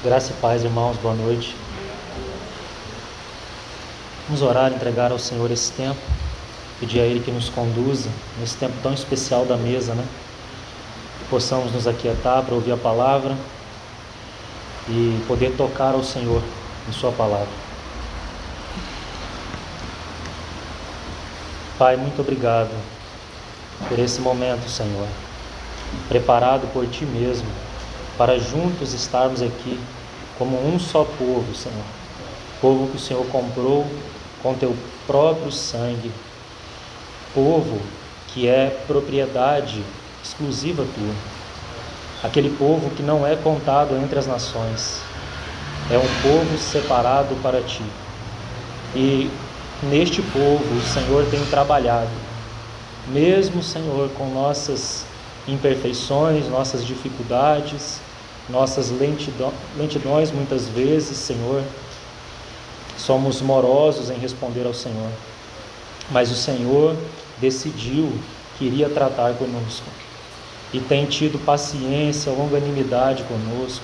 Graça e paz, irmãos, boa noite. Vamos orar, entregar ao Senhor esse tempo, pedir a Ele que nos conduza nesse tempo tão especial da mesa, que possamos nos aquietar para ouvir a palavra e poder tocar ao Senhor em Sua palavra. Pai, muito obrigado por esse momento, Senhor, preparado por Ti mesmo, para juntos estarmos aqui como um só povo, Senhor. Povo que o Senhor comprou com Teu próprio sangue. Povo que é propriedade exclusiva Tua. Aquele povo que não é contado entre as nações. É um povo separado para Ti. E neste povo o Senhor tem trabalhado. Mesmo, Senhor, com nossas imperfeições, nossas dificuldades, nossas lentidões muitas vezes, Senhor, somos morosos em responder ao Senhor, mas o Senhor decidiu que iria tratar conosco e tem tido paciência, longanimidade conosco,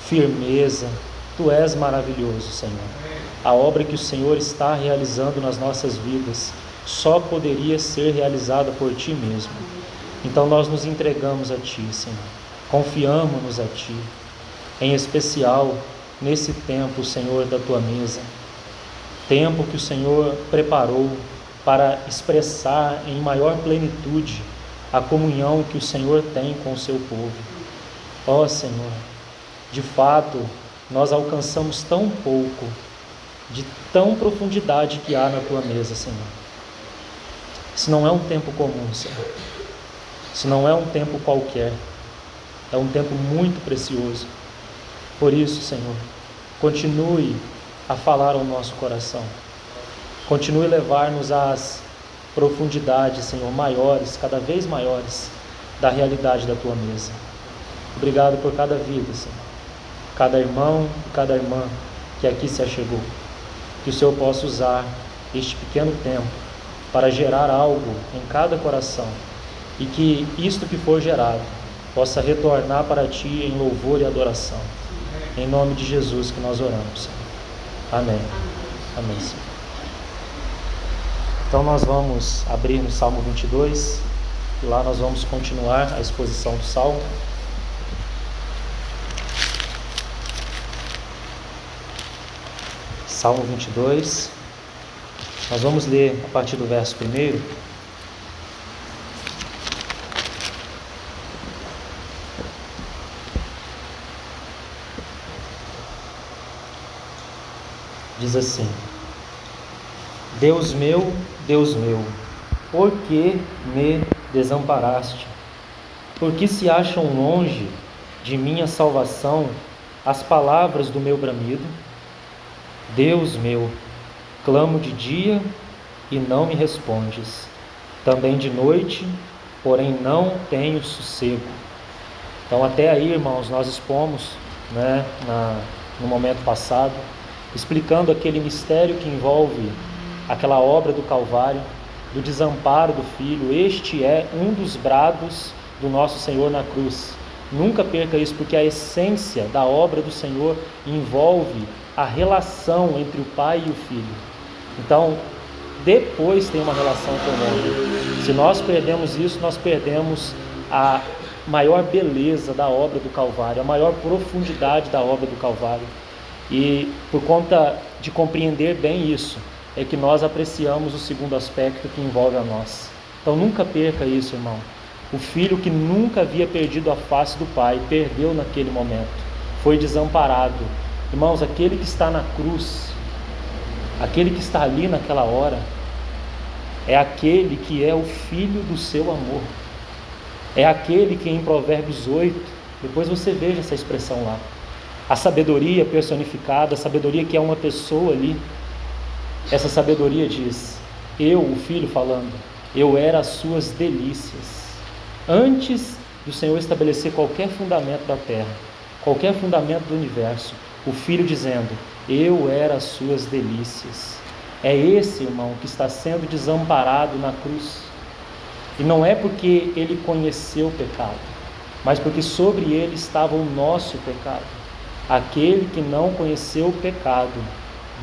firmeza. Tu és maravilhoso, Senhor. A obra que o Senhor está realizando nas nossas vidas só poderia ser realizada por Ti mesmo. Então nós nos entregamos a Ti, Senhor. Confiamos-nos a Ti, em especial nesse tempo, Senhor, da Tua mesa. Tempo que o Senhor preparou para expressar em maior plenitude a comunhão que o Senhor tem com o Seu povo. Ó Senhor, de fato, nós alcançamos tão pouco, de tão profundidade que há na Tua mesa, Senhor. Isso não é um tempo comum, Senhor. Isso não é um tempo qualquer. É um tempo muito precioso. Por isso, Senhor, continue a falar ao nosso coração. Continue a levar-nos às profundidades, Senhor, maiores, cada vez maiores, da realidade da Tua mesa. Obrigado por cada vida, Senhor. Cada irmão e cada irmã que aqui se achegou. Que o Senhor possa usar este pequeno tempo para gerar algo em cada coração. E que isto que for gerado possa retornar para Ti em louvor e adoração. Em nome de Jesus que nós oramos, Senhor. Amém. Amém, Senhor. Então nós vamos abrir no Salmo 22 e lá nós vamos continuar a exposição do Salmo. Salmo 22. Nós vamos ler a partir do verso 1. Diz assim: Deus meu, por que me desamparaste? Por que se acham longe de minha salvação as palavras do meu bramido? Deus meu, clamo de dia e não me respondes, também de noite, porém não tenho sossego. Então até aí, irmãos, nós expomos, no momento passado, explicando aquele mistério que envolve aquela obra do Calvário, do desamparo do Filho. Este é um dos brados do nosso Senhor na cruz. Nunca perca isso, porque a essência da obra do Senhor envolve a relação entre o Pai e o Filho. Então, depois tem uma relação com o homem. Se nós perdemos isso, nós perdemos a maior beleza da obra do Calvário, a maior profundidade da obra do Calvário. E por conta de compreender bem isso, é que nós apreciamos o segundo aspecto que envolve a nós. Então nunca perca isso, irmão. O filho que nunca havia perdido a face do Pai, perdeu naquele momento, foi desamparado. Irmãos, aquele que está na cruz, aquele que está ali naquela hora, é aquele que é o filho do seu amor. É aquele que em Provérbios 8, depois você veja essa expressão lá, a sabedoria personificada, a sabedoria que é uma pessoa ali, essa sabedoria diz: eu, o Filho falando, eu era as suas delícias. Antes do Senhor estabelecer qualquer fundamento da terra, qualquer fundamento do universo, o Filho dizendo: eu era as suas delícias. É esse, irmão, que está sendo desamparado na cruz. E não é porque ele conheceu o pecado, mas porque sobre ele estava o nosso pecado. aquele que não conheceu o pecado,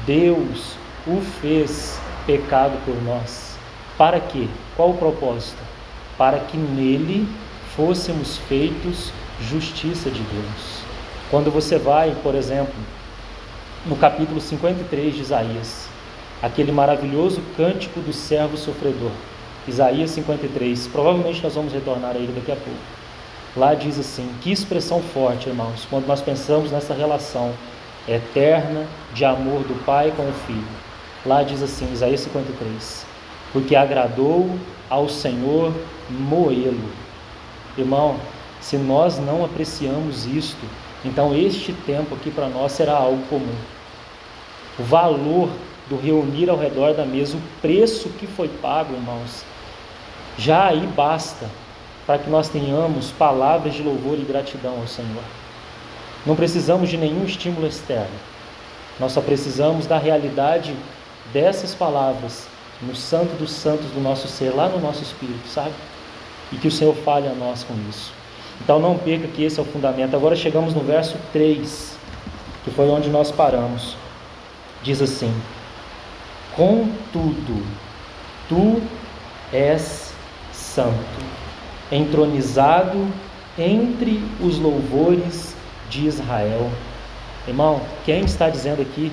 Deus o fez pecado por nós. Para quê? Qual o propósito? Para que nele fôssemos feitos justiça de Deus. Quando você vai, por exemplo, no capítulo 53 de Isaías, aquele maravilhoso cântico do servo sofredor, Isaías 53, provavelmente nós vamos retornar a ele daqui a pouco. Lá diz assim, que expressão forte, irmãos, quando nós pensamos nessa relação eterna de amor do Pai com o Filho. Lá diz assim, Isaías 53, porque agradou ao Senhor moê-lo. Irmão, se nós não apreciamos isto, então este tempo aqui para nós será algo comum. O valor do reunir ao redor da mesa, o preço que foi pago, irmãos, já aí basta para que nós tenhamos palavras de louvor e gratidão ao Senhor. Não precisamos de nenhum estímulo externo, nós só precisamos da realidade dessas palavras no santo dos santos do nosso ser, lá no nosso espírito, sabe? E que o Senhor fale a nós com isso. Então não perca que esse é o fundamento. Agora chegamos no verso 3, que foi onde nós paramos. Diz assim, contudo, tu és santo, entronizado entre os louvores de Israel. Irmão, quem está dizendo aqui?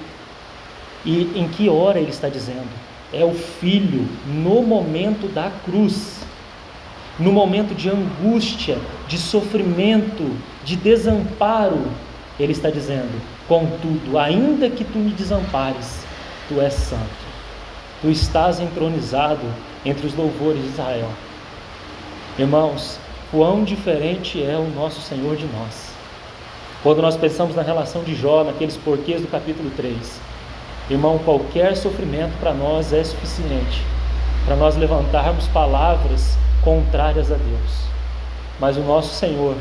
E em que hora ele está dizendo? É o Filho no momento da cruz, no momento de angústia, de sofrimento, de desamparo. Ele está dizendo, contudo, ainda que tu me desampares, tu és santo, tu estás entronizado entre os louvores de Israel. Irmãos, quão diferente é o nosso Senhor de nós. Quando nós pensamos na relação de Jó, naqueles porquês do capítulo 3, irmão, qualquer sofrimento para nós é suficiente para nós levantarmos palavras contrárias a Deus. Mas o nosso Senhor,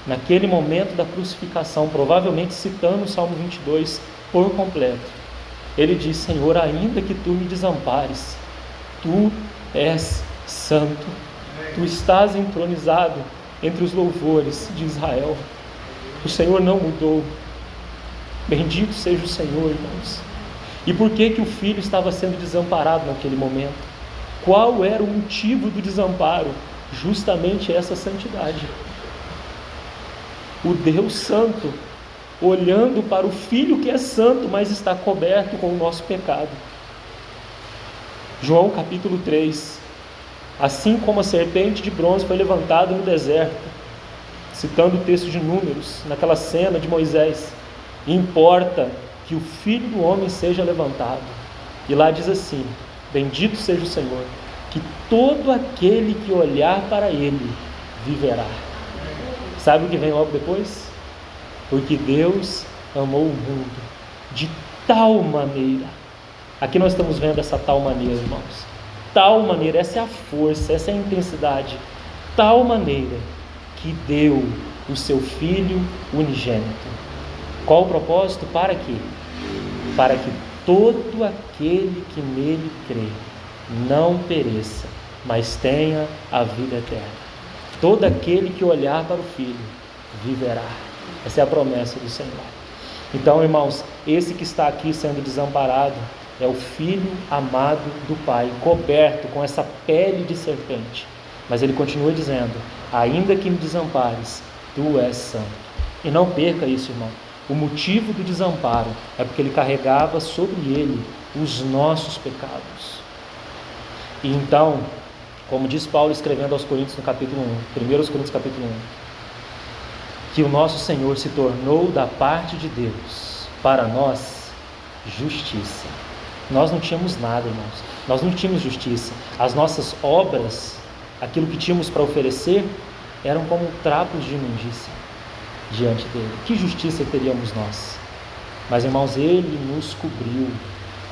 naquele momento da crucificação, provavelmente citando o Salmo 22 por completo, ele diz, Senhor, ainda que tu me desampares, tu és santo, tu estás entronizado entre os louvores de Israel. O Senhor não mudou. Bendito seja o Senhor, irmãos. E por que que o filho estava sendo desamparado naquele momento? Qual era o motivo do desamparo? Justamente essa santidade. O Deus santo, olhando para o filho que é santo, mas está coberto com o nosso pecado. João capítulo 3. Assim como a serpente de bronze foi levantada no deserto, citando o texto de Números, naquela cena de Moisés, importa que o Filho do Homem seja levantado. E lá diz assim, bendito seja o Senhor, que todo aquele que olhar para Ele viverá. Sabe o que vem logo depois? Porque Deus amou o mundo de tal maneira. Aqui nós estamos vendo essa tal maneira, irmãos. Tal maneira, essa é a força, essa é a intensidade. Tal maneira que deu o seu Filho unigênito. Qual o propósito? Para quê? Para que todo aquele que nele crê não pereça, mas tenha a vida eterna. Todo aquele que olhar para o Filho viverá. Essa é a promessa do Senhor. Então, irmãos, esse que está aqui sendo desamparado é o Filho amado do Pai, coberto com essa pele de serpente. Mas ele continua dizendo, ainda que me desampares, tu és santo. E não perca isso, irmão. O motivo do desamparo é porque ele carregava sobre ele os nossos pecados. E então, como diz Paulo escrevendo aos Coríntios no capítulo 1, 1 Coríntios capítulo 1, que o nosso Senhor se tornou da parte de Deus para nós justiça. Nós não tínhamos nada, irmãos. Nós não tínhamos justiça. As nossas obras, aquilo que tínhamos para oferecer, eram como trapos de imundícia diante dele. Que justiça teríamos nós? Mas, irmãos, ele nos cobriu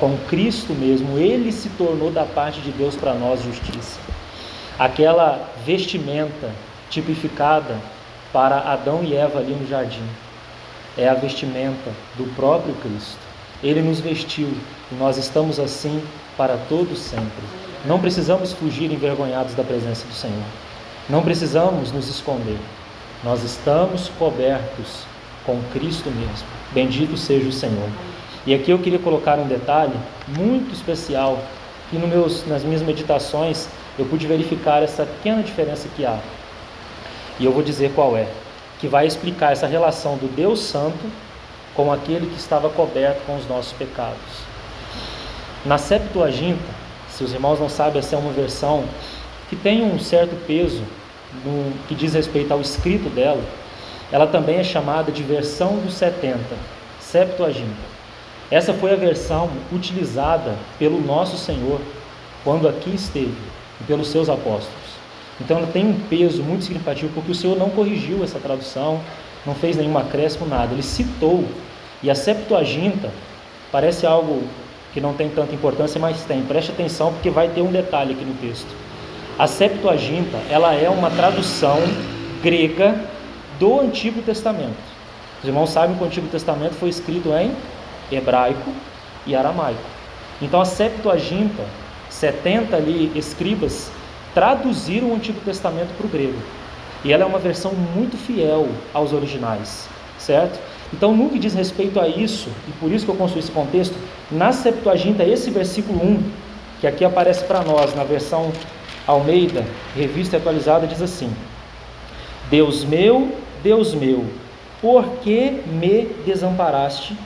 com Cristo mesmo. Ele se tornou da parte de Deus para nós justiça. Aquela vestimenta tipificada para Adão e Eva ali no jardim é a vestimenta do próprio Cristo. Ele nos vestiu e nós estamos assim para todo sempre. Não precisamos fugir envergonhados da presença do Senhor. Não precisamos nos esconder. Nós estamos cobertos com Cristo mesmo. Bendito seja o Senhor. E aqui eu queria colocar um detalhe muito especial, que nas minhas meditações eu pude verificar essa pequena diferença que há. E eu vou dizer qual é, que vai explicar essa relação do Deus Santo com aquele que estava coberto com os nossos pecados. Na Septuaginta, se os irmãos não sabem, essa é uma versão que tem um certo peso no que diz respeito ao escrito dela. Ela também é chamada de versão dos 70, Septuaginta. Essa foi a versão utilizada pelo nosso Senhor quando aqui esteve e pelos seus apóstolos. Então ela tem um peso muito significativo, porque o Senhor não corrigiu essa tradução, não fez nenhum acréscimo, nada. Ele citou. E a Septuaginta parece algo que não tem tanta importância, mas tem. Preste atenção, porque vai ter um detalhe aqui no texto. A Septuaginta, ela é uma tradução grega do Antigo Testamento. Os irmãos sabem que o Antigo Testamento foi escrito em hebraico e aramaico. Então a Septuaginta, 70 ali escribas traduziram o Antigo Testamento para o grego. E ela é uma versão muito fiel aos originais, certo? Então, no que diz respeito a isso, e por isso que eu construí esse contexto, na Septuaginta, esse versículo 1, que aqui aparece para nós, na versão Almeida, revista e atualizada, diz assim: Deus meu, por que me desamparaste?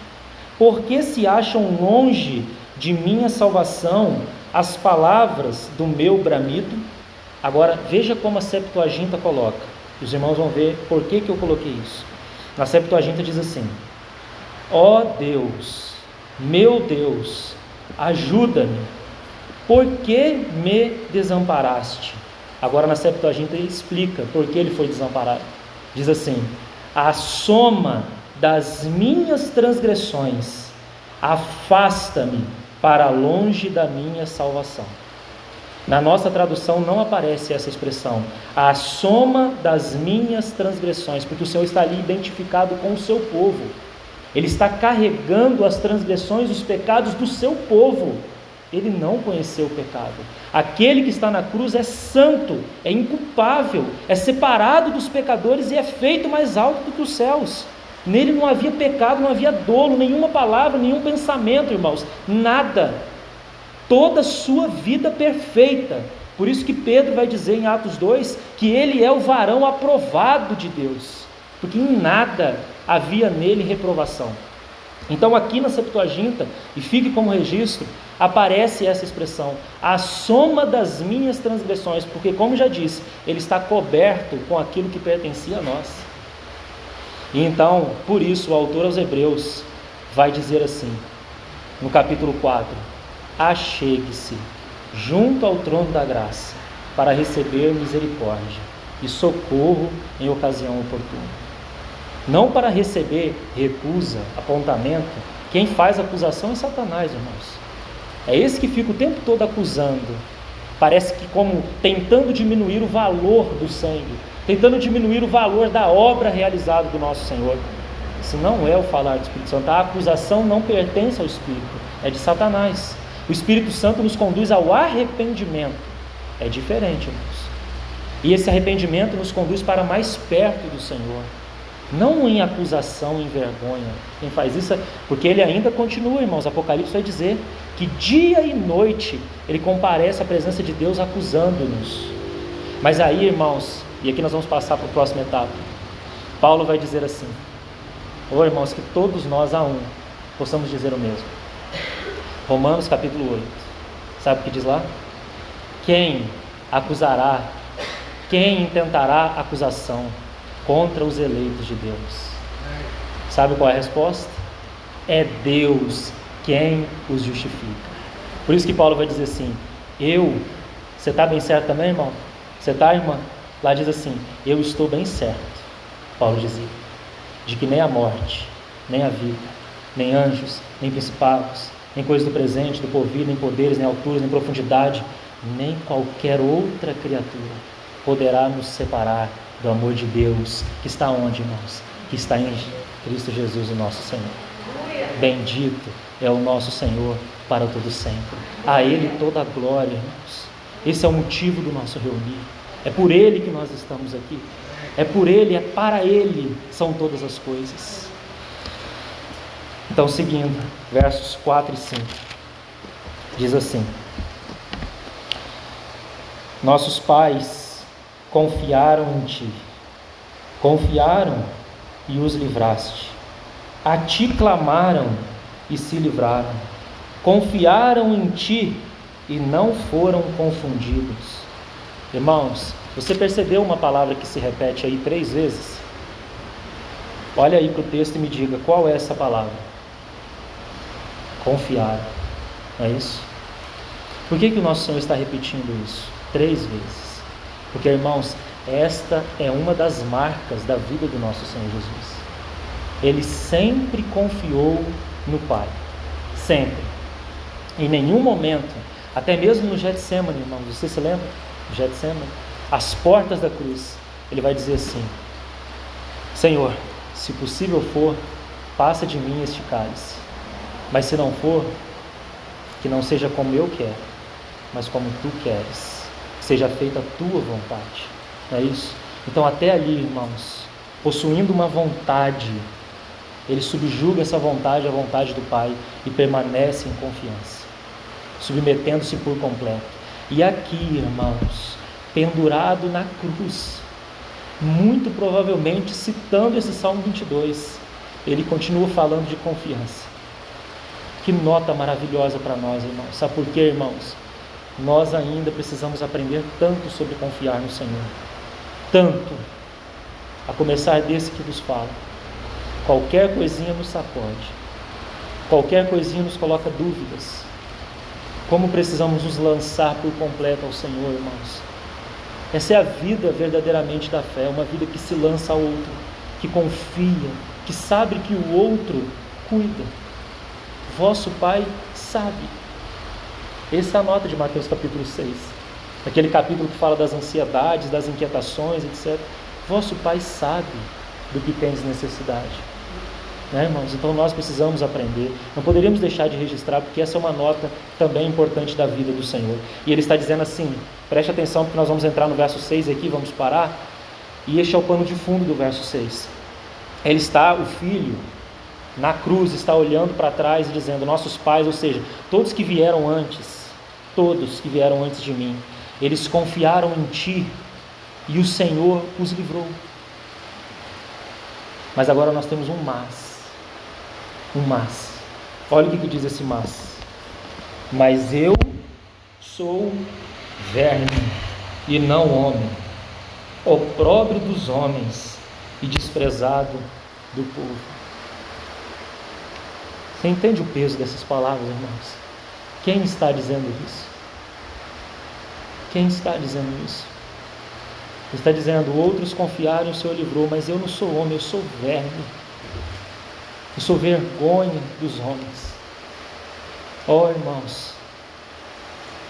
Por que se acham longe de minha salvação as palavras do meu bramido? Agora, veja como a Septuaginta coloca. Os irmãos vão ver por que eu coloquei isso. Na Septuaginta diz assim: ó Deus, meu Deus, ajuda-me, por que me desamparaste? Agora na Septuaginta ele explica por que ele foi desamparado. Diz assim: a soma das minhas transgressões afasta-me para longe da minha salvação. Na nossa tradução não aparece essa expressão, a soma das minhas transgressões, porque o Senhor está ali identificado com o seu povo. Ele está carregando as transgressões, os pecados do seu povo. Ele não conheceu o pecado. Aquele que está na cruz é santo, é inculpável, é separado dos pecadores e é feito mais alto do que os céus. Nele não havia pecado, não havia dolo, nenhuma palavra, nenhum pensamento, irmãos, nada. Toda a sua vida perfeita. Por isso que Pedro vai dizer em Atos 2 que ele é o varão aprovado de Deus, porque em nada havia nele reprovação. Então aqui na Septuaginta, e fique como registro, aparece essa expressão, a soma das minhas transgressões, porque como já disse, ele está coberto com aquilo que pertencia a nós. E então, por isso, o autor aos Hebreus vai dizer assim, no capítulo 4, achegue-se junto ao trono da graça, para receber misericórdia e socorro em ocasião oportuna. Não para receber recusa, apontamento. Quem faz acusação é Satanás, irmãos. É esse que fica o tempo todo acusando. Parece que como tentando diminuir o valor do sangue, tentando diminuir o valor da obra realizada do nosso Senhor. Isso não é o falar do Espírito Santo. A acusação não pertence ao Espírito, é de Satanás. O Espírito Santo nos conduz ao arrependimento. É diferente, irmãos. E esse arrependimento nos conduz para mais perto do Senhor. Não em acusação, em vergonha. Quem faz isso, porque ele ainda continua, irmãos. Apocalipse vai dizer que dia e noite ele comparece à presença de Deus acusando-nos. Mas aí, irmãos, e aqui nós vamos passar para a próxima etapa. Paulo vai dizer assim: ô irmãos, que todos nós a um possamos dizer o mesmo. Romanos capítulo 8. Sabe o que diz lá? Quem acusará, quem intentará acusação contra os eleitos de Deus? Sabe qual é a resposta? É Deus quem os justifica. Por isso que Paulo vai dizer assim: você está bem certo também, irmão? Você está, irmã? Lá diz assim: eu estou bem certo, Paulo dizia, de que nem a morte, nem a vida, nem anjos, nem principados, nem coisas do presente, do porvir, nem poderes, nem alturas, nem profundidade, nem qualquer outra criatura poderá nos separar do amor de Deus, que está onde, irmãos? Que está em Cristo Jesus, o nosso Senhor. Bendito é o nosso Senhor para todo sempre. A Ele toda a glória, irmãos. Esse é o motivo do nosso reunir. É por Ele que nós estamos aqui. É por Ele, é para Ele são todas as coisas. Então, seguindo, versos 4 e 5, diz assim: nossos pais confiaram em ti, confiaram e os livraste. A ti clamaram e se livraram. Confiaram em ti e não foram confundidos. Irmãos, você percebeu uma palavra que se repete aí 3 vezes? Olha aí para o texto e me diga qual é essa palavra. Confiaram. Não é isso? Por que o nosso Senhor está repetindo isso 3 vezes? Porque, irmãos, esta é uma das marcas da vida do nosso Senhor Jesus. Ele sempre confiou no Pai. Sempre. Em nenhum momento, até mesmo no Getsemane, irmãos, você se lembra? No Getsemane, às portas da cruz, ele vai dizer assim: Senhor, se possível for, passa de mim este cálice. Mas se não for, que não seja como eu quero, mas como tu queres. Seja feita a tua vontade. Não é isso? Então até ali, irmãos, possuindo uma vontade, ele subjuga essa vontade à vontade do Pai e permanece em confiança, submetendo-se por completo. E aqui, irmãos, pendurado na cruz, muito provavelmente citando esse Salmo 22, ele continua falando de confiança. Que nota maravilhosa para nós, irmãos. Sabe por quê, irmãos? Nós ainda precisamos aprender tanto sobre confiar no Senhor. Tanto, a começar desse que vos fala. Qualquer coisinha nos sacode, qualquer coisinha nos coloca dúvidas. Como precisamos nos lançar por completo ao Senhor, irmãos. Essa é a vida verdadeiramente da fé, uma vida que se lança ao outro, que confia, que sabe que o outro cuida. Vosso Pai sabe. Essa é a nota de Mateus capítulo 6, aquele capítulo que fala das ansiedades, das inquietações, etc. Vosso Pai sabe do que tens necessidade. Né, irmãos? Então nós precisamos aprender, não poderíamos deixar de registrar, porque essa é uma nota também importante da vida do Senhor. E ele está dizendo assim, preste atenção, porque nós vamos entrar no verso 6 aqui, vamos parar, e este é o pano de fundo do verso 6. Ele está, o Filho, na cruz, está olhando para trás e dizendo, nossos pais, ou seja, todos que vieram antes de mim, eles confiaram em ti, e o Senhor os livrou. Mas agora nós temos um mas. Olha o que diz esse mas. Mas eu sou verme e não homem, opróbrio dos homens e desprezado do povo. Você entende o peso dessas palavras, irmãos? Quem está dizendo isso? Quem está dizendo isso? Ele está dizendo, outros confiaram e o Senhor livrou, mas eu não sou homem, eu sou verme. Eu sou vergonha dos homens. Oh, irmãos,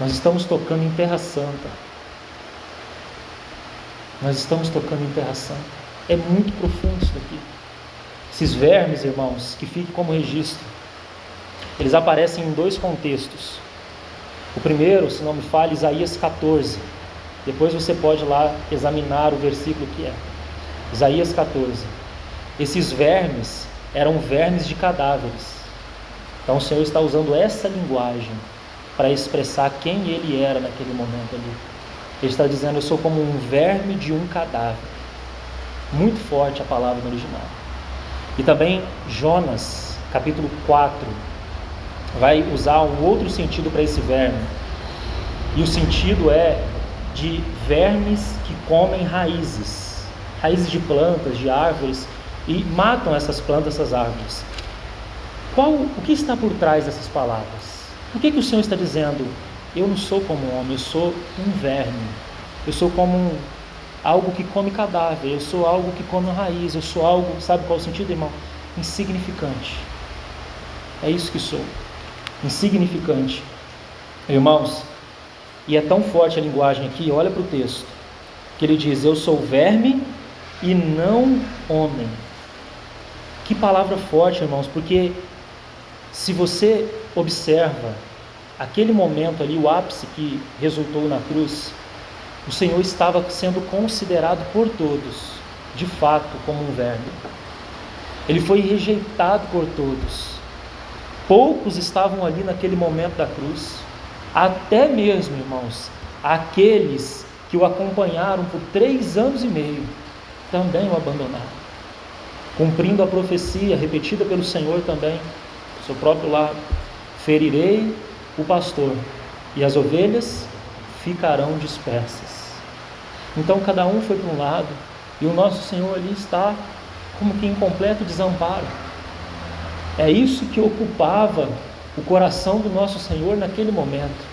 nós estamos tocando em terra santa. É muito profundo isso daqui. Esses vermes, irmãos, que fiquem como registro, eles aparecem em 2 contextos. O primeiro, se não me falha, Isaías 14. Depois você pode ir lá examinar o versículo que é. Isaías 14. Esses vermes eram vermes de cadáveres. Então o Senhor está usando essa linguagem para expressar quem Ele era naquele momento ali. Ele está dizendo, eu sou como um verme de um cadáver. Muito forte a palavra no original. E também Jonas, capítulo 4, vai usar um outro sentido para esse verme. E o sentido é de vermes que comem raízes de plantas, de árvores, e matam essas plantas, essas árvores. O que está por trás dessas palavras? Por que o Senhor está dizendo, eu não sou como um homem, eu sou um verme, eu sou como algo que come cadáver, eu sou algo que come raiz, eu sou algo, sabe qual é o sentido, irmão? Insignificante. É isso que sou, insignificante. Irmãos, e é tão forte a linguagem aqui, olha para o texto, que ele diz, eu sou verme e não homem. Que palavra forte, irmãos, porque se você observa aquele momento ali, o ápice que resultou na cruz, o Senhor estava sendo considerado por todos, de fato, como um verme. Ele foi rejeitado por todos. Poucos estavam ali naquele momento da cruz. Até mesmo, irmãos, aqueles que o acompanharam por 3 anos e meio, também o abandonaram, cumprindo a profecia repetida pelo Senhor também, do seu próprio lado: ferirei o pastor, e as ovelhas ficarão dispersas. Então cada um foi para um lado, e o nosso Senhor ali está como que em completo desamparo. É isso que ocupava o coração do nosso Senhor naquele momento.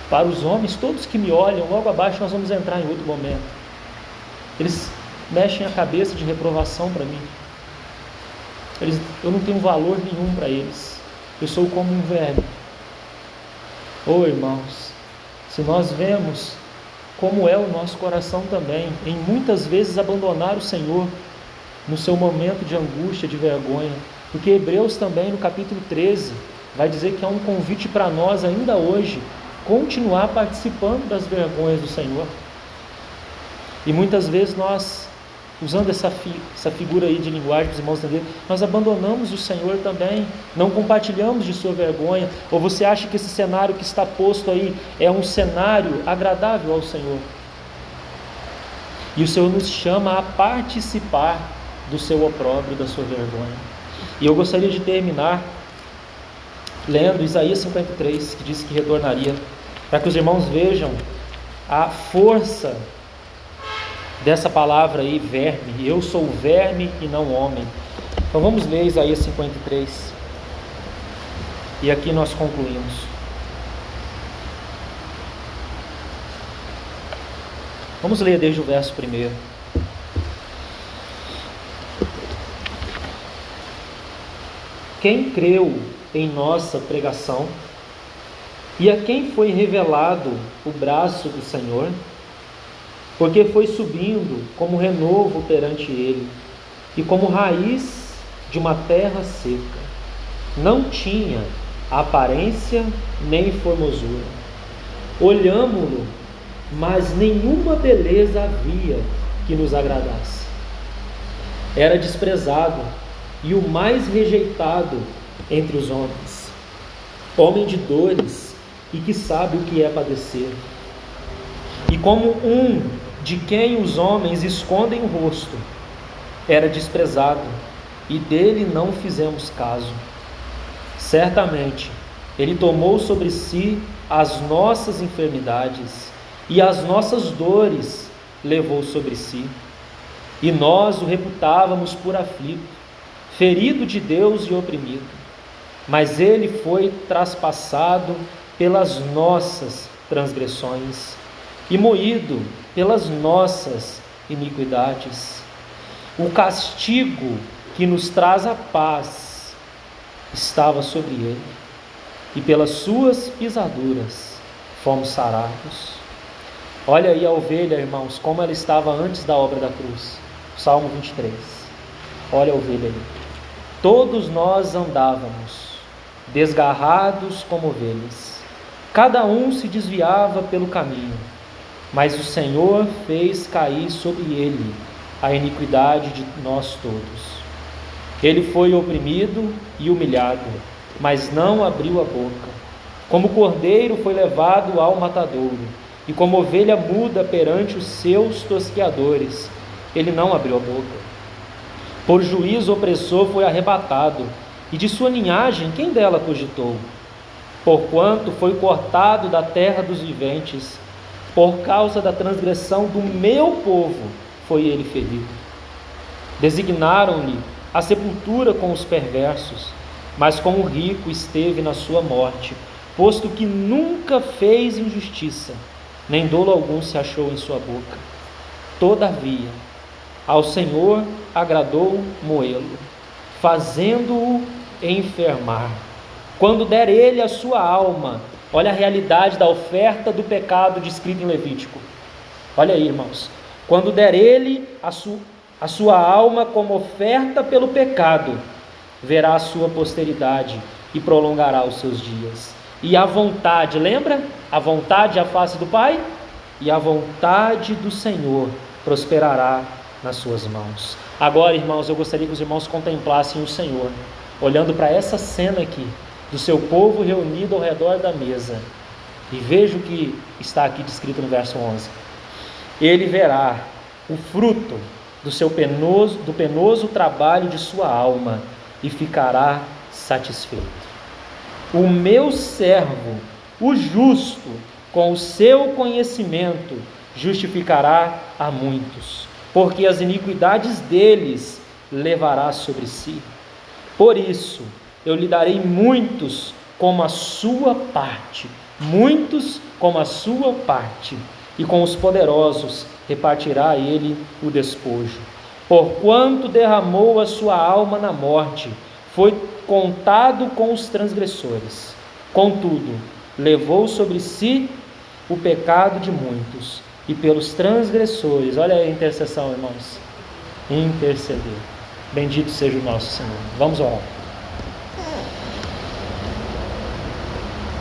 Para os homens, todos que me olham, logo abaixo nós vamos entrar em outro momento, eles mexem a cabeça de reprovação para mim. Eu não tenho valor nenhum para eles. Eu sou como um verme. Oh, irmãos, se nós vemos como é o nosso coração também, em muitas vezes abandonar o Senhor no seu momento de angústia, de vergonha, porque Hebreus também, no capítulo 13, vai dizer que há um convite para nós ainda hoje continuar participando das vergonhas do Senhor. E muitas vezes nós, usando essa figura aí de linguagem para os irmãos entenderem, nós abandonamos o Senhor também, não compartilhamos de sua vergonha. Ou você acha que esse cenário que está posto aí é um cenário agradável ao Senhor? E o Senhor nos chama a participar do seu opróbrio, da sua vergonha. E eu gostaria de terminar lendo Isaías 53, que diz que retornaria, para que os irmãos vejam a força dessa palavra aí, verme. Eu sou verme e não homem. Então vamos ler Isaías 53, e aqui nós concluímos. Vamos ler desde o verso 1. Quem creu em nossa pregação, e a quem foi revelado o braço do Senhor? Porque foi subindo como renovo perante ele, e como raiz de uma terra seca. Não tinha aparência nem formosura. Olhámo-lo, mas nenhuma beleza havia que nos agradasse. Era desprezado e o mais rejeitado entre os homens, homem de dores e que sabe o que é padecer. E como um de quem os homens escondem o rosto, era desprezado, e dele não fizemos caso. Certamente ele tomou sobre si as nossas enfermidades, e as nossas dores levou sobre si. E nós o reputávamos por aflito, ferido de Deus e oprimido. Mas ele foi traspassado pelas nossas transgressões e moído pelas nossas iniquidades. O castigo que nos traz a paz estava sobre ele, e pelas suas pisaduras fomos sarados. Olha aí a ovelha, irmãos, como ela estava antes da obra da cruz. Salmo 23. Olha a ovelha ali. Todos nós andávamos desgarrados como ovelhas, cada um se desviava pelo caminho, mas o Senhor fez cair sobre ele a iniquidade de nós todos. Ele foi oprimido e humilhado, mas não abriu a boca. Como cordeiro foi levado ao matadouro, e como ovelha muda perante os seus tosqueadores, ele não abriu a boca. Por juízo opressor foi arrebatado, e de sua linhagem quem dela cogitou? Porquanto foi cortado da terra dos viventes, por causa da transgressão do meu povo foi ele ferido. Designaram-lhe a sepultura com os perversos, mas com o rico esteve na sua morte, posto que nunca fez injustiça, nem dolo algum se achou em sua boca. Todavia, ao Senhor agradou moê-lo, fazendo-o enfermar. Quando der ele a sua alma, olha a realidade da oferta do pecado descrita em Levítico. Olha aí, irmãos. Quando der ele a sua alma como oferta pelo pecado, verá a sua posteridade e prolongará os seus dias. E a vontade, lembra? A vontade é a face do Pai, e a vontade do Senhor prosperará nas suas mãos. Agora, irmãos, eu gostaria que os irmãos contemplassem o Senhor olhando para essa cena aqui, do seu povo reunido ao redor da mesa, e veja o que está aqui descrito no verso 11. Ele verá o fruto do penoso trabalho de sua alma e ficará satisfeito. O meu servo, o justo, com o seu conhecimento, justificará a muitos, porque as iniquidades deles levará sobre si. Por isso, eu lhe darei muitos como a sua parte, e com os poderosos repartirá ele o despojo. Porquanto derramou a sua alma na morte, foi contado com os transgressores. Contudo, levou sobre si o pecado de muitos, e pelos transgressores, olha a intercessão, irmãos, interceder. Bendito seja o nosso Senhor. Vamos orar.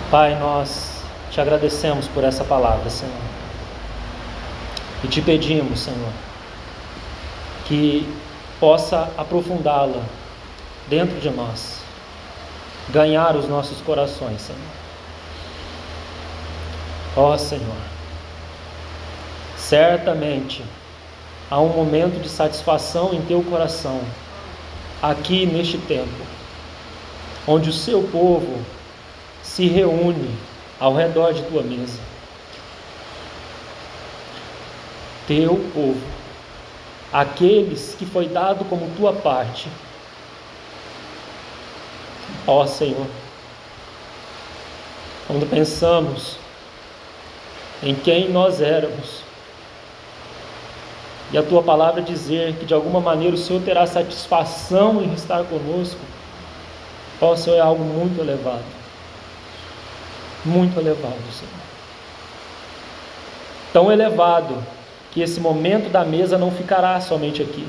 Pai, nós te agradecemos por essa palavra, Senhor, e te pedimos, Senhor, que possa aprofundá-la dentro de nós, ganhar os nossos corações, Senhor. Ó Senhor, certamente há um momento de satisfação em teu coração, aqui neste tempo, onde o seu povo se reúne ao redor de tua mesa. Teu povo, aqueles que foi dado como tua parte. Ó Senhor, quando pensamos em quem nós éramos, e a tua palavra dizer que de alguma maneira o Senhor terá satisfação em estar conosco, ó Senhor, é algo muito elevado, Senhor. Tão elevado que esse momento da mesa não ficará somente aqui.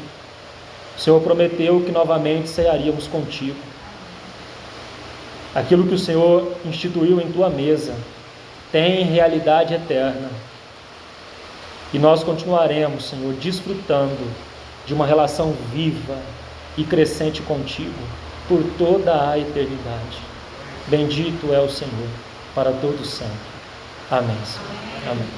O Senhor prometeu que novamente cearíamos contigo. Aquilo que o Senhor instituiu em tua mesa tem realidade eterna. E nós continuaremos, Senhor, desfrutando de uma relação viva e crescente contigo por toda a eternidade. Bendito é o Senhor para todo sempre. Amém, Senhor. Amém.